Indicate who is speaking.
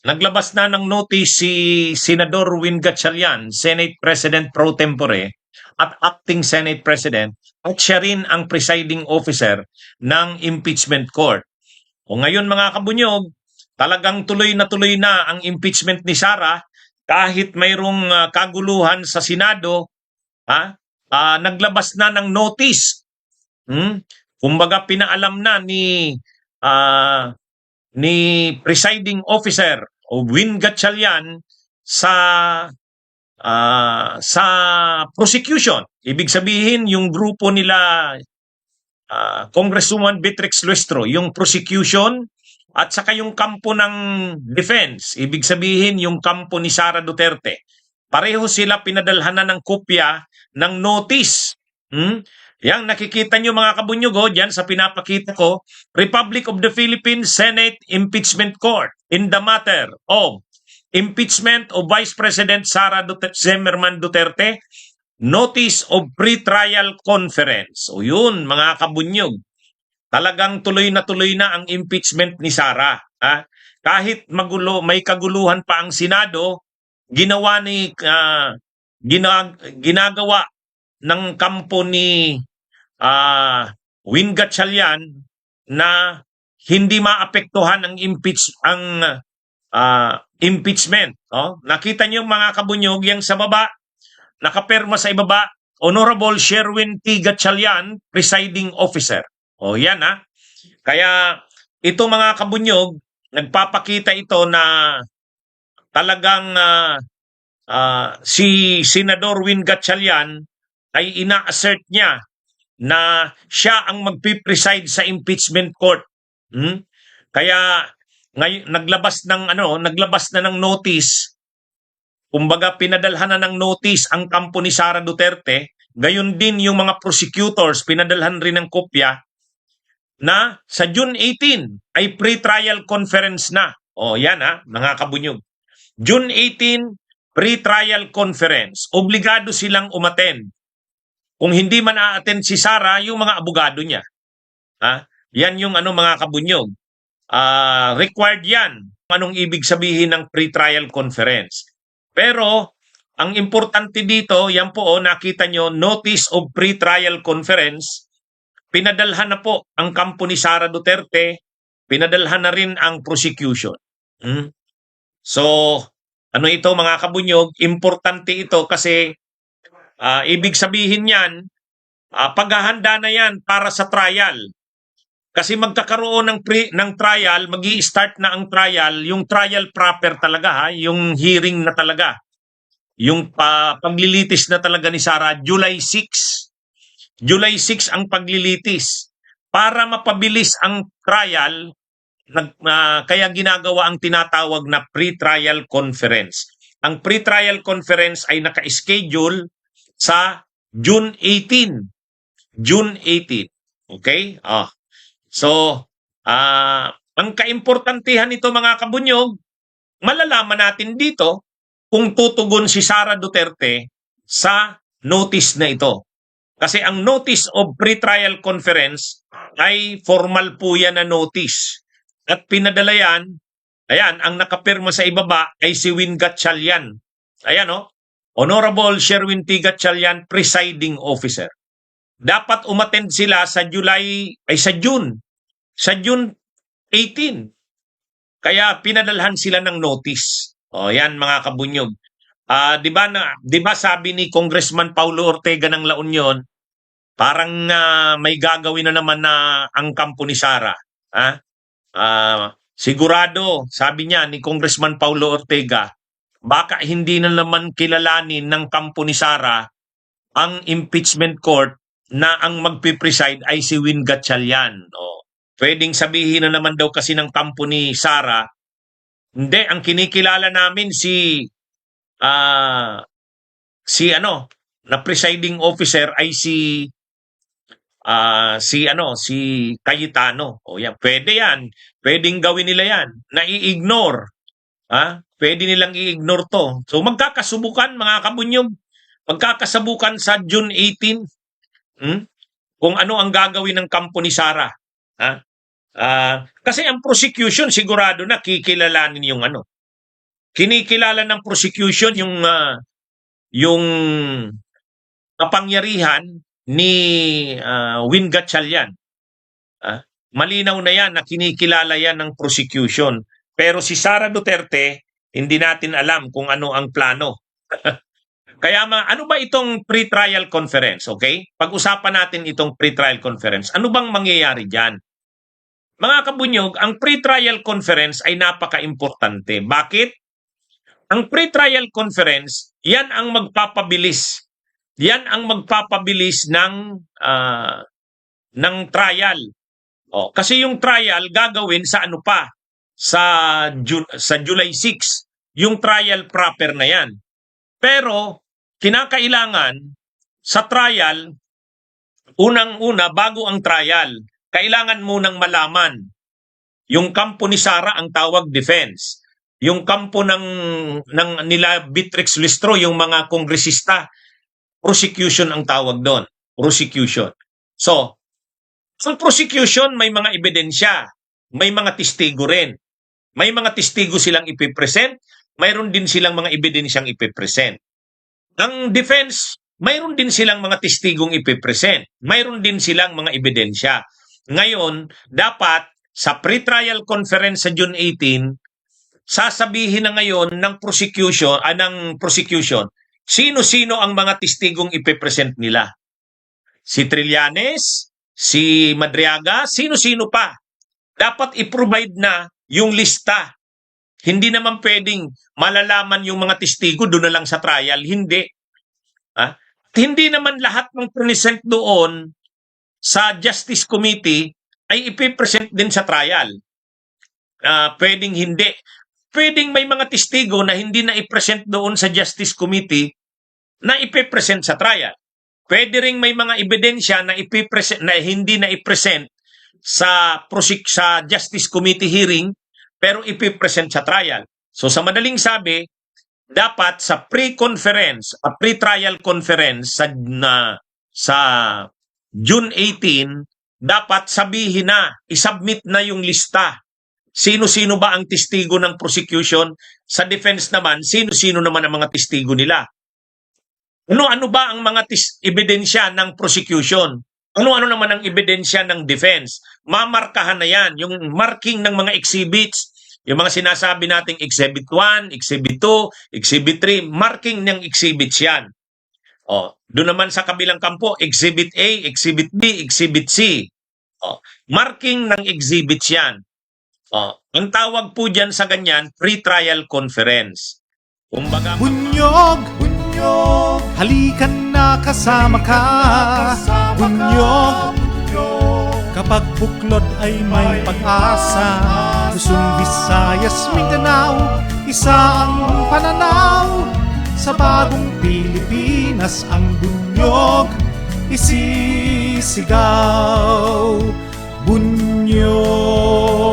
Speaker 1: naglabas na ng notice si Senador Win Gatchalian, Senate President pro tempore at acting Senate President, at siya rin ang presiding officer ng impeachment court. O ngayon mga kabunyog, talagang tuloy na ang impeachment ni Sara kahit mayroong kaguluhan sa Senado, naglabas na ng notice. Kumbaga pinaalam na ah, ni presiding officer o Win Gatchalian sa prosecution. Ibig sabihin yung grupo nila Congresswoman Beatrix Luestro, yung prosecution at saka yung kampo ng defense. Ibig sabihin yung kampo ni Sara Duterte. Pareho sila pinadalhan na ng kopya ng notice. Yang nakikita nyo mga kabunyog, dyan sa pinapakita ko, Republic of the Philippines Senate Impeachment Court in the matter of impeachment of Vice President Sara Zimmerman Duterte, notice of pre-trial conference. O yun mga kabunyog, talagang tuloy na ang impeachment ni Sara. Kahit magulo, may kaguluhan pa ang Senado, ginagawa ng kampo ni Win Gatchalian na hindi maapektuhan ang impeachment. Nakita niyo mga kabunyog, yang sa baba, nakaperma sa ibaba, Honorable Sherwin T. Gatchalian, presiding officer. Yan Kaya ito mga kabunyog, nagpapakita ito na talagang si Senador Win Gatchalian ay ina-assert niya na siya ang magpipreside sa impeachment court. Kaya naglabas na ng notice. Kumbaga pinadalhan na ng notice ang kampo ni Sara Duterte, gayon din yung mga prosecutors pinadalhan rin ng kopya na sa June 18 ay pre-trial conference na. Yan mga kabunyog. June 18, pre-trial conference. Obligado silang umattend. Kung hindi man a-attend si Sara, yung mga abogado niya. Yan yung mga kabunyog. Required yan. Anong ibig sabihin ng pre-trial conference? Pero, ang importante dito, yan po nakita nyo, notice of pre-trial conference, pinadalhan na po ang kampo ni Sara Duterte, pinadalhan na rin ang prosecution. So, ito mga kabunyog, importante ito kasi ibig sabihin yan, paghahanda na yan para sa trial. Kasi magkakaroon ng trial, magi-start na ang trial, yung trial proper talaga yung hearing na talaga. Yung paglilitis na talaga ni Sara, July 6. July 6 ang paglilitis. Para mapabilis ang trial, kaya ginagawa ang tinatawag na pre-trial conference. Ang pre-trial conference ay naka-schedule sa June 18. June 18. Okay? So, ang kaimportantihan nito mga kabunyog, malalaman natin dito kung tutugon si Sara Duterte sa notice na ito. Kasi ang notice of pre-trial conference ay formal po yan na notice. At pinadala yan, ayan, ang nakapirma sa ibaba ay si Win Gatchalian. Ayan Honorable Sherwin T. Gatchalian, presiding officer. Dapat umattend sila sa June 18. Kaya pinadalhan sila ng notice. Yan mga kabunyog. Di ba sabi ni Congressman Paulo Ortega ng La Union, parang may gagawin na naman na ang kampo ni Sara. Sigurado, sabi niya ni Congressman Paulo Ortega, baka hindi na naman kilalanin ng kampo ni Sara ang impeachment court na ang magpipreside ay si Win Gatchalian. Pwedeng sabihin na naman daw kasi ng kampo ni Sara, hindi, ang kinikilala namin na presiding officer ay si Cayetano. Yan, pwede yan. Pwedeng gawin nila yan. Nai-ignore. Pwede nilang i-ignore to. So magkakasubukan mga kabunyog. Magkakasabukan sa June 18. Kung ano ang gagawin ng kampo ni Sara. Kasi ang prosecution sigurado na kikilalanin yung kinikilala ng prosecution yung kapangyarihan ni Win Gatchalian. Malinaw na yan na kinikilala yan ng prosecution. Pero si Sara Duterte, hindi natin alam kung ano ang plano. Kaya ano ba itong pre-trial conference, okay? Pag-usapan natin itong pre-trial conference. Ano bang mangyayari dyan? Mga kabunyog, ang pre-trial conference ay napaka-importante. Bakit? Ang pre-trial conference, yan ang magpapabilis. Yan ang magpapabilis ng trial. Kasi yung trial gagawin sa ano pa? Sa July 6. Yung trial proper na yan. Pero, kinakailangan sa trial, unang-una, bago ang trial, kailangan munang malaman yung kampo ni Sara ang tawag defense. Yung kampo nila Beatrix Listro, yung mga kongresista, prosecution ang tawag doon. Prosecution. So, ang prosecution may mga ebidensya, may mga testigo rin. May mga testigo silang ipipresent, mayroon din silang mga ebidensyang ipipresent. Ang defense, mayroon din silang mga testigong ipipresent. Mayroon din silang mga ebidensya. Ngayon, dapat sa pre-trial conference sa June 18, sasabihin na ngayon ng prosecution, sino-sino ang mga testigong ipipresent nila. Si Trillanes, si Madriaga, sino-sino pa. Dapat i-provide na yung lista. Hindi naman pwedeng malalaman yung mga testigo doon na lang sa trial. Hindi. Hindi naman lahat ng present doon sa Justice Committee ay ipipresent din sa trial. Pwedeng hindi. Pwedeng may mga testigo na hindi na i-present doon sa Justice Committee na ipipresent sa trial. Pwede ring may mga ebidensya na hindi na i-present sa Justice Committee hearing pero ipipresent sa trial. So sa madaling sabi, dapat sa pre-trial conference sa June 18, dapat sabihin na, isubmit na yung lista. Sino-sino ba ang testigo ng prosecution? Sa defense naman, sino-sino naman ang mga testigo nila? Ano ba ang mga ebidensya ng prosecution? Ano naman ang ebidensya ng defense? Mamarkahan na yan, yung marking ng mga exhibits, yung mga sinasabi nating Exhibit 1, Exhibit 2, Exhibit 3, marking ng exhibits yan. Doon naman sa kabilang kampo, Exhibit A, Exhibit B, Exhibit C. Marking ng exhibits yan. Ang tawag po dyan sa ganyan, pre-trial conference. Kumbaga,
Speaker 2: Bunyog, bunyog, halikan na kasama ka. Bunyog, kapag buklod ay may pag-asa. Luzon, Visayas, Mindanao, isa ang pananaw. Sa bagong Pilipinas ang bunyog isisigaw. Bunyog.